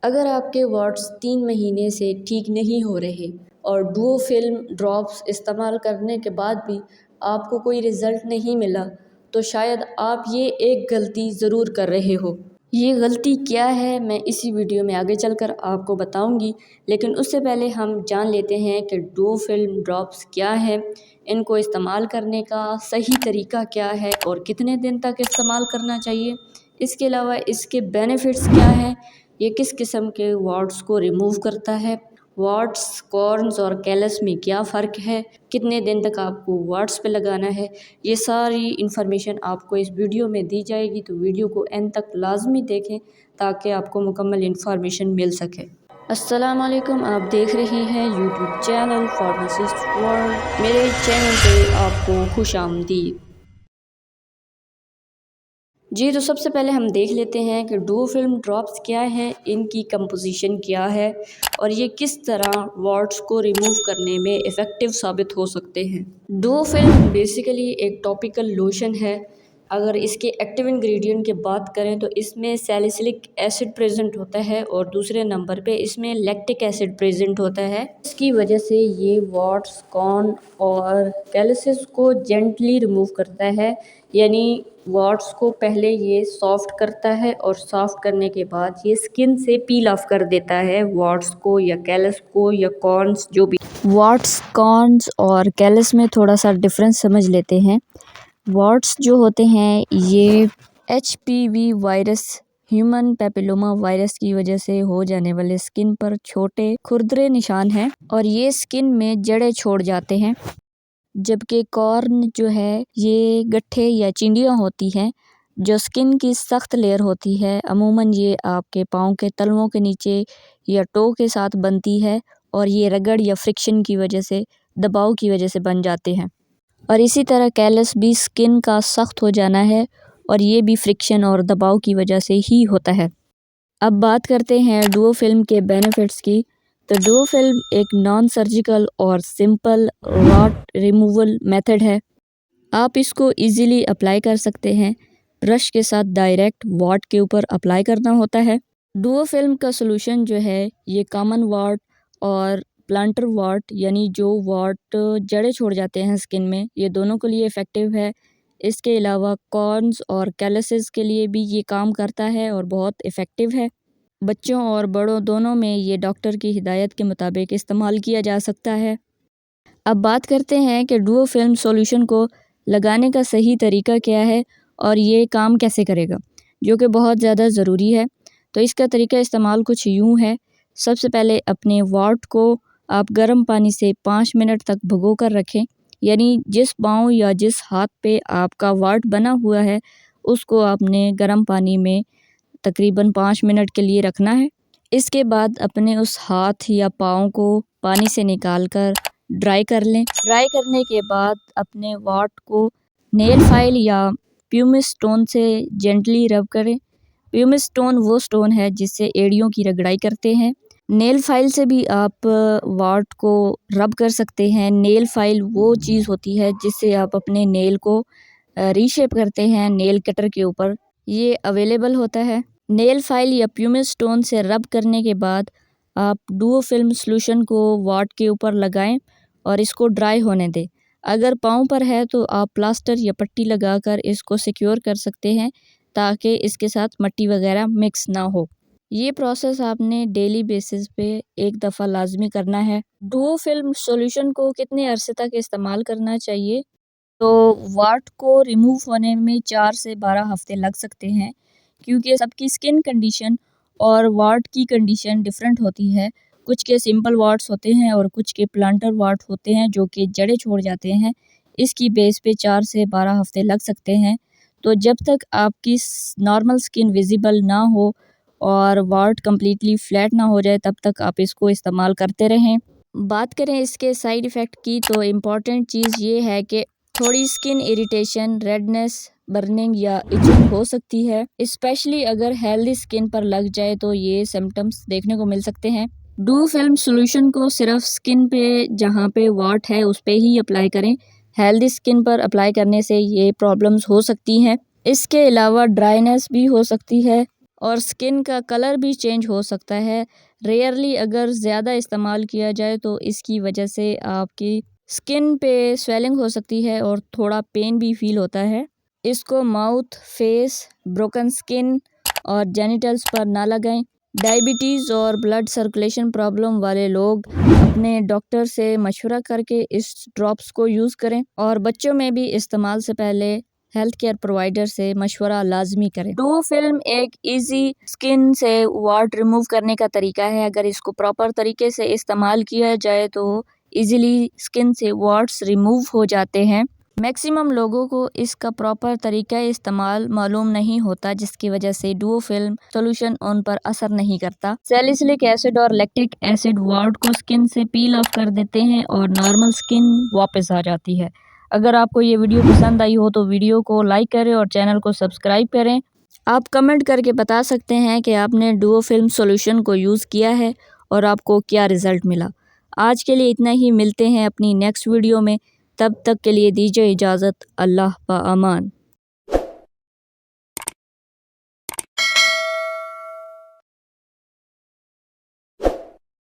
अगर आपके वाट्स 3 महीने से ठीक नहीं हो रहे और डुओ फिल्म ड्रॉप्स इस्तेमाल करने के बाद भी आपको कोई रिज़ल्ट नहीं मिला, तो शायद आप ये एक गलती ज़रूर कर रहे हो। ये गलती क्या है, मैं इसी वीडियो में आगे चलकर आपको बताऊंगी। लेकिन उससे पहले हम जान लेते हैं कि डुओ फिल्म ड्रॉप्स क्या है, इनको इस्तेमाल करने का सही तरीका क्या है और कितने दिन तक इस्तेमाल करना चाहिए। इसके अलावा इसके बेनिफिट्स क्या हैं, ये किस किस्म के वाट्स को रिमूव करता है, वाट्स, कॉर्न्स और कैलस में क्या फ़र्क है, कितने दिन तक आपको वाट्स पे लगाना है, ये सारी इन्फॉर्मेशन आपको इस वीडियो में दी जाएगी। तो वीडियो को एंड तक लाजमी देखें ताकि आपको मुकम्मल इन्फॉर्मेशन मिल सके। अस्सलाम वालेकुम, आप देख रहे हैं यूट्यूब चैनल फार्मासिस्ट वर्ल्ड। मेरे चैनल पे आपको खुश आमदीद। जी, तो सबसे पहले हम देख लेते हैं कि डुओ फिल्म ड्रॉप्स क्या है, इनकी कंपोजिशन क्या है और ये किस तरह वाट्स को रिमूव करने में इफ़ेक्टिव साबित हो सकते हैं। डुओ फिल्म बेसिकली एक टॉपिकल लोशन है। अगर इसके एक्टिव इंग्रेडिएंट की बात करें तो इसमें सैलिसिलिक एसिड प्रेजेंट होता है और दूसरे नंबर पे इसमें लैक्टिक एसिड प्रेजेंट होता है। इसकी वजह से ये वाट्स, कॉर्न और कैलसिस को जेंटली रिमूव करता है, यानी वाट्स को पहले ये सॉफ्ट करता है और सॉफ्ट करने के बाद ये स्किन से पील ऑफ कर देता है वाट्स को या कैलस को या कॉर्न्स जो भी। वाट्स, कॉर्न्स और कैलस में थोड़ा सा डिफरेंस समझ लेते हैं। वाट्स जो होते हैं ये HPV virus, human papilloma virus की वजह से हो जाने वाले स्किन पर छोटे खुरदरे निशान हैं और ये स्किन में जड़ें छोड़ जाते हैं। जबकि कॉर्न जो है ये गट्ठे या चिंडियाँ होती हैं जो स्किन की सख्त लेयर होती है। अमूमन ये आपके पाँव के तलवों के नीचे या टो के साथ बनती है और ये रगड़ या फ्रिक्शन की वजह से, दबाव की वजह से बन जाते हैं। और इसी तरह कैलस भी स्किन का सख्त हो जाना है और ये भी फ्रिक्शन और दबाव की वजह से ही होता है। अब बात करते हैं डुओ फिल्म के बेनिफिट्स की। तो डुओ फिल्म एक नॉन सर्जिकल और सिंपल वाट रिमूवल मेथड है। आप इसको इजीली अप्लाई कर सकते हैं। ब्रश के साथ डायरेक्ट वाट के ऊपर अप्लाई करना होता है। डुओ फिल्म का सॉल्यूशन जो है ये कॉमन वाट और प्लांटर वाट, यानी जो वाट जड़ें छोड़ जाते हैं स्किन में, ये दोनों के लिए इफ़ेक्टिव है। इसके अलावा कॉर्न्स और कैलसिस के लिए भी ये काम करता है और बहुत इफ़ेक्टिव है। बच्चों और बड़ों दोनों में ये डॉक्टर की हिदायत के मुताबिक इस्तेमाल किया जा सकता है। अब बात करते हैं कि डुओ फिल्म सॉल्यूशन को लगाने का सही तरीका क्या है और ये काम कैसे करेगा, जो कि बहुत ज़्यादा ज़रूरी है। तो इसका तरीका इस्तेमाल कुछ यूँ है। सबसे पहले अपने वाट को आप गर्म पानी से 5 मिनट तक भिगो कर रखें, यानी जिस पाँव या जिस हाथ पे आपका वाट बना हुआ है उसको आपने गर्म पानी में तकरीबन 5 मिनट के लिए रखना है। इसके बाद अपने उस हाथ या पाँव को पानी से निकाल कर ड्राई कर लें। ड्राई करने के बाद अपने वाट को नेल फाइल या प्यूमिस स्टोन से जेंटली रब करें। प्यूमिस स्टोन वो स्टोन है जिससे एड़ियों की रगड़ाई करते हैं। नेल फाइल से भी आप वाट को रब कर सकते हैं। नेल फाइल वो चीज़ होती है जिससे आप अपने नेल को रीशेप करते हैं नेल कटर के ऊपर, ये अवेलेबल होता है। नेल फाइल या प्यूमिस स्टोन से रब करने के बाद आप डुओ फिल्म सॉल्यूशन को वाट के ऊपर लगाएं और इसको ड्राई होने दें। अगर पाँव पर है तो आप प्लास्टर या पट्टी लगाकर इसको सिक्योर कर सकते हैं ताकि इसके साथ मिट्टी वगैरह मिक्स ना हो। ये प्रोसेस आपने डेली बेसिस पे एक दफ़ा लाजमी करना है। डुओ फिल्म सॉल्यूशन को कितने अरसे तक इस्तेमाल करना चाहिए? तो वाट को रिमूव होने में 4 से 12 हफ्ते लग सकते हैं, क्योंकि सबकी स्किन कंडीशन और वाट की कंडीशन डिफरेंट होती है। कुछ के सिंपल वाट्स होते हैं और कुछ के प्लांटर वाट होते हैं जो कि जड़ें छोड़ जाते हैं। इसकी बेस पे 4 से 12 हफ्ते लग सकते हैं। तो जब तक आपकी नॉर्मल स्किन विजिबल ना हो और वाट कम्प्लीटली फ्लैट ना हो जाए तब तक आप इसको इस्तेमाल करते रहें। बात करें इसके साइड इफ़ेक्ट की तो इम्पॉर्टेंट चीज़ ये है कि थोड़ी स्किन इरिटेशन, रेडनेस, बर्निंग या इचिंग हो सकती है। स्पेशली अगर हेल्दी स्किन पर लग जाए तो ये सिम्टम्स देखने को मिल सकते हैं। डुओ फिल्म सॉल्यूशन को सिर्फ स्किन पे जहाँ पे वाट है उस पे ही अप्लाई करें। हेल्दी स्किन पर अप्लाई करने से ये प्रॉब्लम्स हो सकती हैं। इसके अलावा ड्राइनेस भी हो सकती है और स्किन का कलर भी चेंज हो सकता है। रेयरली अगर ज़्यादा इस्तेमाल किया जाए तो इसकी वजह से आपकी स्किन पे स्वेलिंग हो सकती है और थोड़ा पेन भी फील होता है। इसको माउथ, फेस, ब्रोकन स्किन और जेनिटल्स पर ना लगाएं। डायबिटीज़ और ब्लड सर्कुलेशन प्रॉब्लम वाले लोग अपने डॉक्टर से मशवरा करके इस ड्रॉप्स को यूज़ करें और बच्चों में भी इस्तेमाल से पहले हेल्थ केयर प्रोवाइडर से मशवरा लाजमी करें। डुओ फिल्म एक इजी स्किन से वार्ट रिमूव करने का तरीका है। अगर इसको प्रॉपर तरीके से इस्तेमाल किया जाए तो इजीली स्किन से वार्ट्स रिमूव हो जाते हैं। मैक्सिमम लोगों को इसका प्रॉपर तरीका इस्तेमाल मालूम नहीं होता, जिसकी वजह से डुओ फिल्म सोल्यूशन उन पर असर नहीं करता। सैलिसिलिक एसिड और लैक्टिक एसिड वार्ट को स्किन से पील ऑफ कर देते हैं और नॉर्मल स्किन वापस आ जाती है। अगर आपको ये वीडियो पसंद आई हो तो वीडियो को लाइक करें और चैनल को सब्सक्राइब करें। आप कमेंट करके बता सकते हैं कि आपने डुओ फिल्म सॉल्यूशन को यूज़ किया है और आपको क्या रिज़ल्ट मिला। आज के लिए इतना ही, मिलते हैं अपनी नेक्स्ट वीडियो में। तब तक के लिए दीजिए इजाज़त। अल्लाह पा अमान।